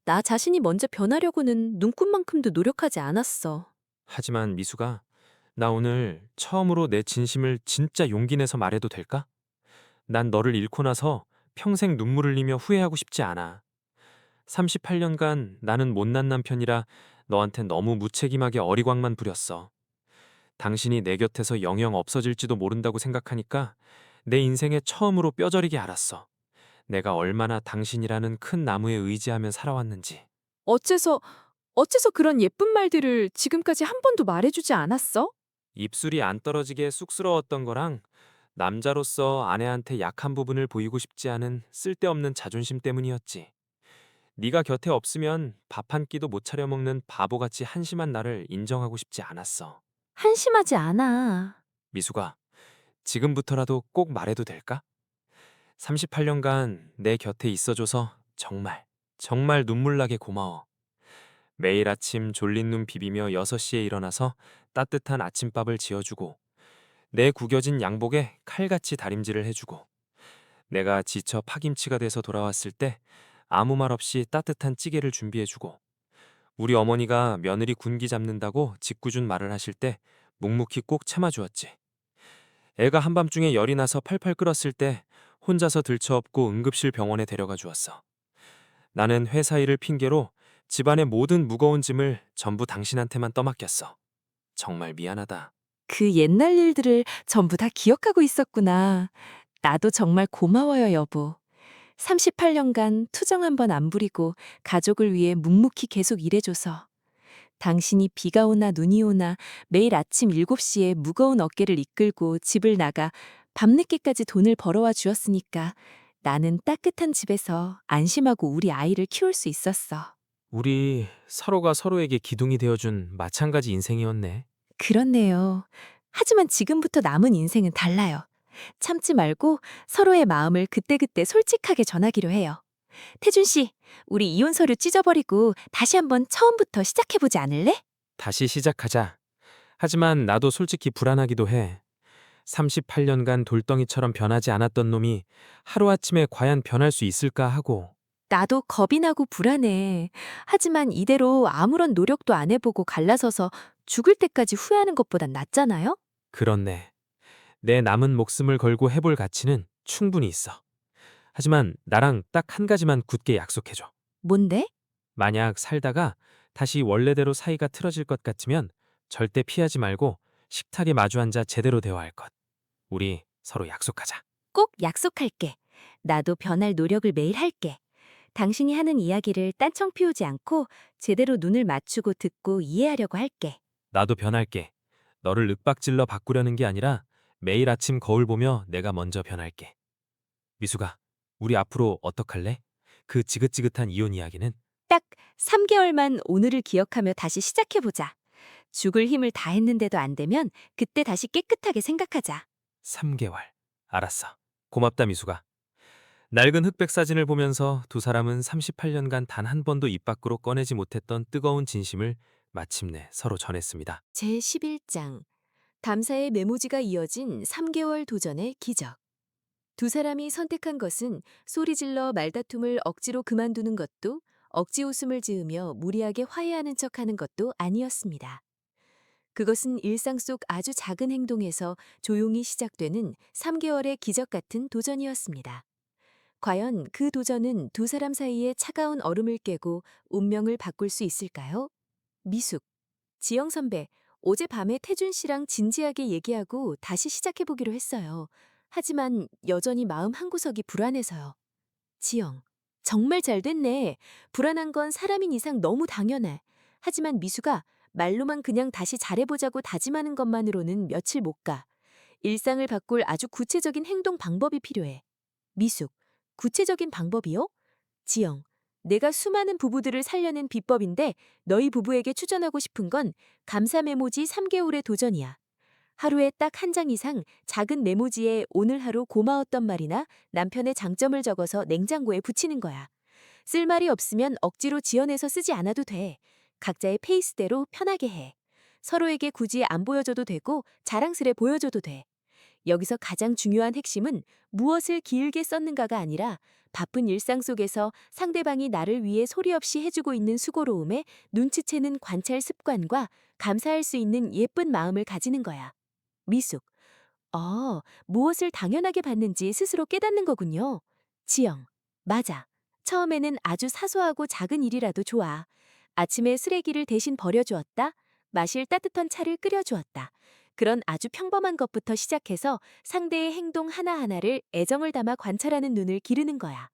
나 자신이 먼저 변하려고는 눈꽃만큼도 노력하지 않았어. 하지만 미수가, 나 오늘 처음으로 내 진심을 진짜 용기 내서 말해도 될까? 난 너를 잃고 나서 평생 눈물 흘리며 후회하고 싶지 않아. 38년간 나는 못난 남편이라 너한테 너무 무책임하게 어리광만 부렸어. 당신이 내 곁에서 영영 없어질지도 모른다고 생각하니까 내 인생에 처음으로 뼈저리게 알았어. 내가 얼마나 당신이라는 큰 나무에 의지하며 살아왔는지. 어째서, 어째서 그런 예쁜 말들을 지금까지 한 번도 말해주지 않았어? 입술이 안 떨어지게 쑥스러웠던 거랑 남자로서 아내한테 약한 부분을 보이고 싶지 않은 쓸데없는 자존심 때문이었지. 네가 곁에 없으면 밥 한 끼도 못 차려 먹는 바보같이 한심한 나를 인정하고 싶지 않았어. 한심하지 않아. 미수가, 지금부터라도 꼭 말해도 될까? 38년간 내 곁에 있어줘서 정말, 정말 눈물나게 고마워. 매일 아침 졸린 눈 비비며 6시에 일어나서 따뜻한 아침밥을 지어주고 내 구겨진 양복에 칼같이 다림질을 해주고 내가 지쳐 파김치가 돼서 돌아왔을 때 아무 말 없이 따뜻한 찌개를 준비해주고 우리 어머니가 며느리 군기 잡는다고 짓궂은 말을 하실 때 묵묵히 꼭 참아주었지. 애가 한밤중에 열이 나서 팔팔 끓었을 때 혼자서 들쳐업고 응급실 병원에 데려가 주었어. 나는 회사 일을 핑계로 집안의 모든 무거운 짐을 전부 당신한테만 떠맡겼어. 정말 미안하다. 그 옛날 일들을 전부 다 기억하고 있었구나. 나도 정말 고마워요, 여보. 38년간 투정 한 번 안 부리고 가족을 위해 묵묵히 계속 일해줘서. 당신이 비가 오나 눈이 오나 매일 아침 7시에 무거운 어깨를 이끌고 집을 나가 밤늦게까지 돈을 벌어와 주었으니까 나는 따뜻한 집에서 안심하고 우리 아이를 키울 수 있었어. 우리 서로가 서로에게 기둥이 되어준 마찬가지 인생이었네. 그렇네요. 하지만 지금부터 남은 인생은 달라요. 참지 말고 서로의 마음을 그때그때 솔직하게 전하기로 해요. 태준 씨, 우리 이혼 서류 찢어버리고 다시 한번 처음부터 시작해보지 않을래? 다시 시작하자. 하지만 나도 솔직히 불안하기도 해. 38년간 돌덩이처럼 변하지 않았던 놈이 하루아침에 과연 변할 수 있을까 하고. 나도 겁이 나고 불안해. 하지만 이대로 아무런 노력도 안 해보고 갈라서서 죽을 때까지 후회하는 것보단 낫잖아요? 그렇네. 내 남은 목숨을 걸고 해볼 가치는 충분히 있어. 하지만 나랑 딱 한 가지만 굳게 약속해줘. 뭔데? 만약 살다가 다시 원래대로 사이가 틀어질 것 같으면 절대 피하지 말고 식탁에 마주 앉아 제대로 대화할 것. 우리 서로 약속하자. 꼭 약속할게. 나도 변할 노력을 매일 할게. 당신이 하는 이야기를 딴청 피우지 않고 제대로 눈을 맞추고 듣고 이해하려고 할게. 나도 변할게. 너를 윽박질러 바꾸려는 게 아니라 매일 아침 거울 보며 내가 먼저 변할게. 미수가, 우리 앞으로 어떡할래? 그 지긋지긋한 이혼 이야기는 딱 3개월만 오늘을 기억하며 다시 시작해보자. 죽을 힘을 다했는데도 안 되면 그때 다시 깨끗하게 생각하자. 3개월. 알았어. 고맙다, 미숙아. 낡은 흑백 사진을 보면서 두 사람은 38년간 단 한 번도 입 밖으로 꺼내지 못했던 뜨거운 진심을 마침내 서로 전했습니다. 제11장 담사의 메모지가 이어진 3개월 도전의 기적. 두 사람이 선택한 것은 소리질러 말다툼을 억지로 그만두는 것도 억지 웃음을 지으며 무리하게 화해하는 척하는 것도 아니었습니다. 그것은 일상 속 아주 작은 행동에서 조용히 시작되는 3개월의 기적 같은 도전이었습니다. 과연 그 도전은 두 사람 사이의 차가운 얼음을 깨고 운명을 바꿀 수 있을까요? 미숙, 지영 선배, 어젯밤에 태준 씨랑 진지하게 얘기하고 다시 시작해보기로 했어요. 하지만 여전히 마음 한구석이 불안해서요. 지영, 정말 잘 됐네. 불안한 건 사람인 이상 너무 당연해. 하지만 미수가 말로만 그냥 다시 잘해보자고 다짐하는 것만으로는 며칠 못 가. 일상을 바꿀 아주 구체적인 행동 방법이 필요해. 미숙, 구체적인 방법이요? 지영, 내가 수많은 부부들을 살려낸 비법인데 너희 부부에게 추천하고 싶은 건 감사 메모지 3개월의 도전이야. 하루에 딱 한 장 이상 작은 메모지에 오늘 하루 고마웠던 말이나 남편의 장점을 적어서 냉장고에 붙이는 거야. 쓸 말이 없으면 억지로 지어내서 쓰지 않아도 돼. 각자의 페이스대로 편하게 해. 서로에게 굳이 안 보여줘도 되고 자랑스레 보여줘도 돼. 여기서 가장 중요한 핵심은 무엇을 길게 썼는가가 아니라 바쁜 일상 속에서 상대방이 나를 위해 소리 없이 해주고 있는 수고로움에 눈치채는 관찰 습관과 감사할 수 있는 예쁜 마음을 가지는 거야. 미숙. 무엇을 당연하게 받는지 스스로 깨닫는 거군요. 지영. 맞아. 처음에는 아주 사소하고 작은 일이라도 좋아. 아침에 쓰레기를 대신 버려주었다. 마실 따뜻한 차를 끓여주었다. 그런 아주 평범한 것부터 시작해서 상대의 행동 하나하나를 애정을 담아 관찰하는 눈을 기르는 거야.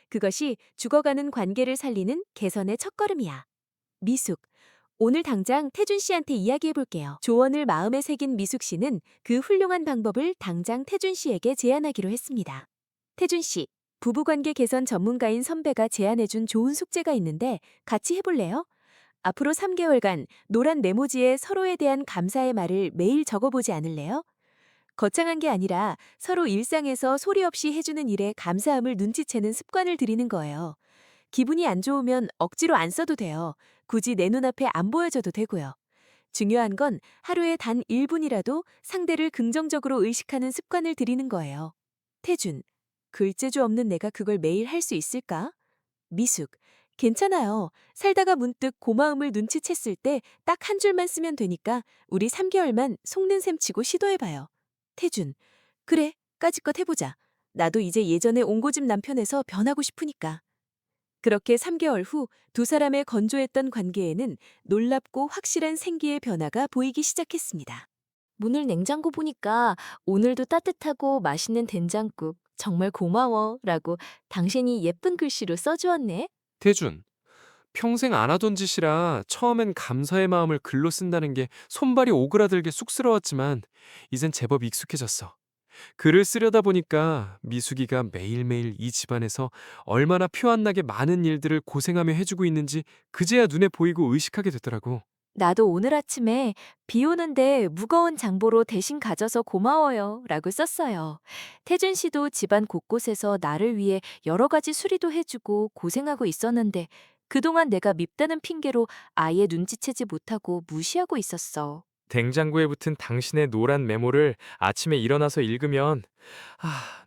그것이 죽어가는 관계를 살리는 개선의 첫걸음이야. 미숙. 오늘 당장 태준 씨한테 이야기해볼게요. 조언을 마음에 새긴 미숙 씨는 그 훌륭한 방법을 당장 태준 씨에게 제안하기로 했습니다. 태준 씨, 부부관계 개선 전문가인 선배가 제안해준 좋은 숙제가 있는데 같이 해볼래요? 앞으로 3개월간 노란 메모지에 서로에 대한 감사의 말을 매일 적어보지 않을래요? 거창한 게 아니라 서로 일상에서 소리 없이 해주는 일에 감사함을 눈치채는 습관을 들이는 거예요. 기분이 안 좋으면 억지로 안 써도 돼요. 굳이 내 눈앞에 안 보여줘도 되고요. 중요한 건 하루에 단 1분이라도 상대를 긍정적으로 의식하는 습관을 들이는 거예요. 태준, 글재주 없는 내가 그걸 매일 할 수 있을까? 미숙, 괜찮아요. 살다가 문득 고마움을 눈치챘을 때 딱 한 줄만 쓰면 되니까 우리 3개월만 속는 셈 치고 시도해봐요. 태준, 그래, 까짓것 해보자. 나도 이제 예전에 옹고집 남편에서 변하고 싶으니까. 그렇게 3개월 후 두 사람의 건조했던 관계에는 놀랍고 확실한 생기의 변화가 보이기 시작했습니다. 문을 냉장고 보니까 오늘도 따뜻하고 맛있는 된장국 정말 고마워 라고 당신이 예쁜 글씨로 써주었네. 태준, 평생 안 하던 짓이라 처음엔 감사의 마음을 글로 쓴다는 게 손발이 오그라들게 쑥스러웠지만 이젠 제법 익숙해졌어. 글을 쓰려다 보니까 미숙이가 매일매일 이 집안에서 얼마나 표 안 나게 많은 일들을 고생하며 해주고 있는지 그제야 눈에 보이고 의식하게 되더라고. 나도 오늘 아침에 비 오는데 무거운 장보로 대신 가져서 고마워요 라고 썼어요. 태준 씨도 집안 곳곳에서 나를 위해 여러 가지 수리도 해주고 고생하고 있었는데 그동안 내가 밉다는 핑계로 아예 눈치채지 못하고 무시하고 있었어. 냉장고에 붙은 당신의 노란 메모를 아침에 일어나서 읽으면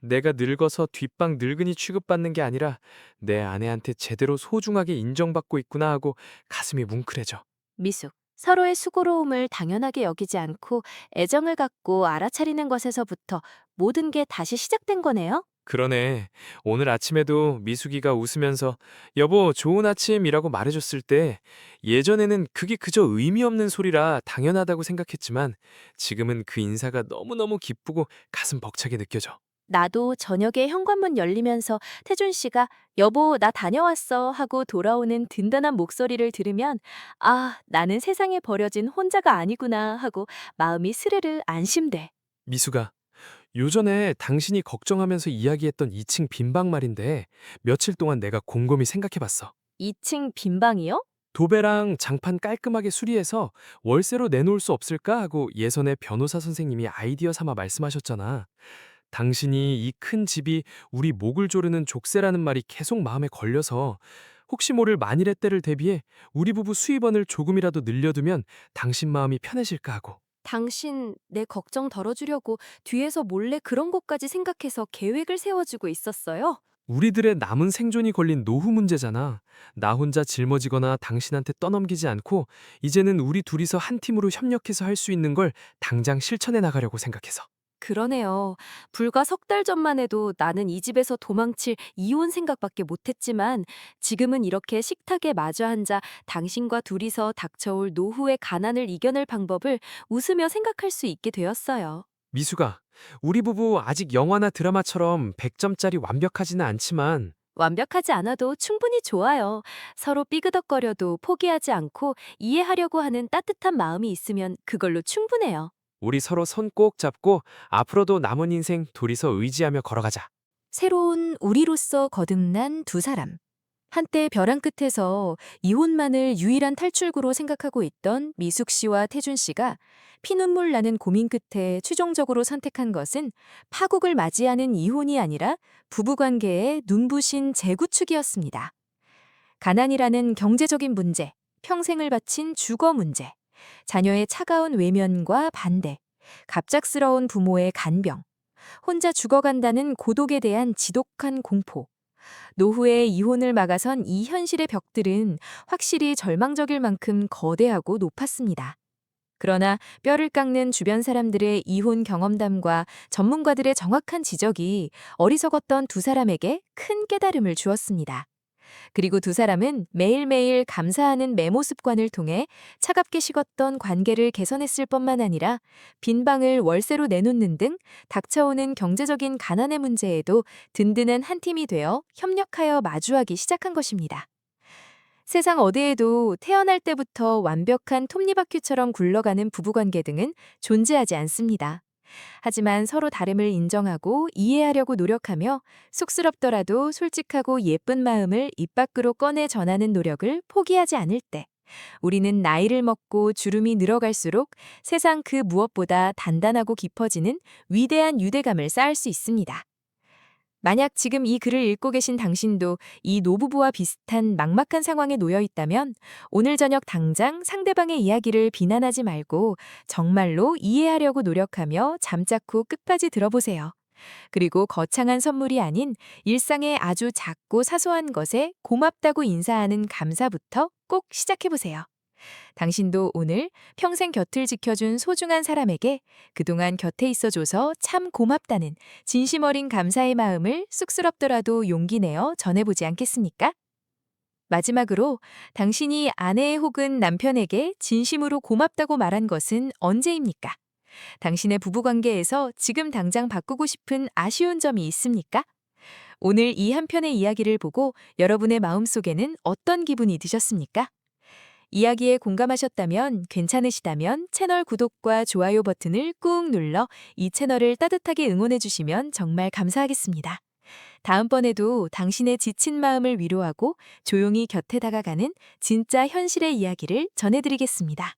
내가 늙어서 뒷방 늙은이 취급받는 게 아니라 내 아내한테 제대로 소중하게 인정받고 있구나 하고 가슴이 뭉클해져. 미숙, 서로의 수고로움을 당연하게 여기지 않고 애정을 갖고 알아차리는 것에서부터 모든 게 다시 시작된 거네요. 그러네. 오늘 아침에도 미숙이가 웃으면서 여보 좋은 아침이라고 말해줬을 때 예전에는 그게 그저 의미 없는 소리라 당연하다고 생각했지만 지금은 그 인사가 너무너무 기쁘고 가슴 벅차게 느껴져. 나도 저녁에 현관문 열리면서 태준 씨가 여보 나 다녀왔어 하고 돌아오는 든든한 목소리를 들으면 나는 세상에 버려진 혼자가 아니구나 하고 마음이 스르르 안심돼. 미숙아, 요전에 당신이 걱정하면서 이야기했던 2층 빈방 말인데 며칠 동안 내가 곰곰이 생각해봤어. 2층 빈방이요? 도배랑 장판 깔끔하게 수리해서 월세로 내놓을 수 없을까 하고 예전에 변호사 선생님이 아이디어 삼아 말씀하셨잖아. 당신이 이 큰 집이 우리 목을 조르는 족쇄라는 말이 계속 마음에 걸려서 혹시 모를 만일의 때를 대비해 우리 부부 수입원을 조금이라도 늘려두면 당신 마음이 편해질까 하고. 당신 내 걱정 덜어주려고 뒤에서 몰래 그런 것까지 생각해서 계획을 세워주고 있었어요? 우리들의 남은 생존이 걸린 노후 문제잖아. 나 혼자 짊어지거나 당신한테 떠넘기지 않고 이제는 우리 둘이서 한 팀으로 협력해서 할 수 있는 걸 당장 실천해 나가려고 생각해서. 그러네요. 불과 석 달 전만 해도 나는 이 집에서 도망칠 이혼 생각밖에 못했지만 지금은 이렇게 식탁에 마주 앉아 당신과 둘이서 닥쳐올 노후의 가난을 이겨낼 방법을 웃으며 생각할 수 있게 되었어요. 미수가, 우리 부부 아직 영화나 드라마처럼 100점짜리 완벽하지는 않지만 완벽하지 않아도 충분히 좋아요. 서로 삐그덕거려도 포기하지 않고 이해하려고 하는 따뜻한 마음이 있으면 그걸로 충분해요. 우리 서로 손 꼭 잡고 앞으로도 남은 인생 둘이서 의지하며 걸어가자. 새로운 우리로서 거듭난 두 사람. 한때 벼랑 끝에서 이혼만을 유일한 탈출구로 생각하고 있던 미숙 씨와 태준 씨가 피눈물 나는 고민 끝에 최종적으로 선택한 것은 파국을 맞이하는 이혼이 아니라 부부관계의 눈부신 재구축이었습니다. 가난이라는 경제적인 문제, 평생을 바친 주거 문제, 자녀의 차가운 외면과 반대, 갑작스러운 부모의 간병, 혼자 죽어간다는 고독에 대한 지독한 공포, 노후의 이혼을 막아선 이 현실의 벽들은 확실히 절망적일 만큼 거대하고 높았습니다. 그러나 뼈를 깎는 주변 사람들의 이혼 경험담과 전문가들의 정확한 지적이 어리석었던 두 사람에게 큰 깨달음을 주었습니다. 그리고 두 사람은 매일매일 감사하는 메모 습관을 통해 차갑게 식었던 관계를 개선했을 뿐만 아니라 빈 방을 월세로 내놓는 등 닥쳐오는 경제적인 가난의 문제에도 든든한 한 팀이 되어 협력하여 마주하기 시작한 것입니다. 세상 어디에도 태어날 때부터 완벽한 톱니바퀴처럼 굴러가는 부부관계 등은 존재하지 않습니다. 하지만 서로 다름을 인정하고 이해하려고 노력하며 쑥스럽더라도 솔직하고 예쁜 마음을 입 밖으로 꺼내 전하는 노력을 포기하지 않을 때 우리는 나이를 먹고 주름이 늘어갈수록 세상 그 무엇보다 단단하고 깊어지는 위대한 유대감을 쌓을 수 있습니다. 만약 지금 이 글을 읽고 계신 당신도 이 노부부와 비슷한 막막한 상황에 놓여 있다면 오늘 저녁 당장 상대방의 이야기를 비난하지 말고 정말로 이해하려고 노력하며 잠자코 끝까지 들어보세요. 그리고 거창한 선물이 아닌 일상의 아주 작고 사소한 것에 고맙다고 인사하는 감사부터 꼭 시작해보세요. 당신도 오늘 평생 곁을 지켜준 소중한 사람에게 그동안 곁에 있어줘서 참 고맙다는 진심 어린 감사의 마음을 쑥스럽더라도 용기 내어 전해보지 않겠습니까? 마지막으로 당신이 아내 혹은 남편에게 진심으로 고맙다고 말한 것은 언제입니까? 당신의 부부관계에서 지금 당장 바꾸고 싶은 아쉬운 점이 있습니까? 오늘 이 한 편의 이야기를 보고 여러분의 마음속에는 어떤 기분이 드셨습니까? 이야기에 공감하셨다면, 괜찮으시다면 채널 구독과 좋아요 버튼을 꾹 눌러 이 채널을 따뜻하게 응원해 주시면 정말 감사하겠습니다. 다음번에도 당신의 지친 마음을 위로하고 조용히 곁에 다가가는 진짜 현실의 이야기를 전해드리겠습니다.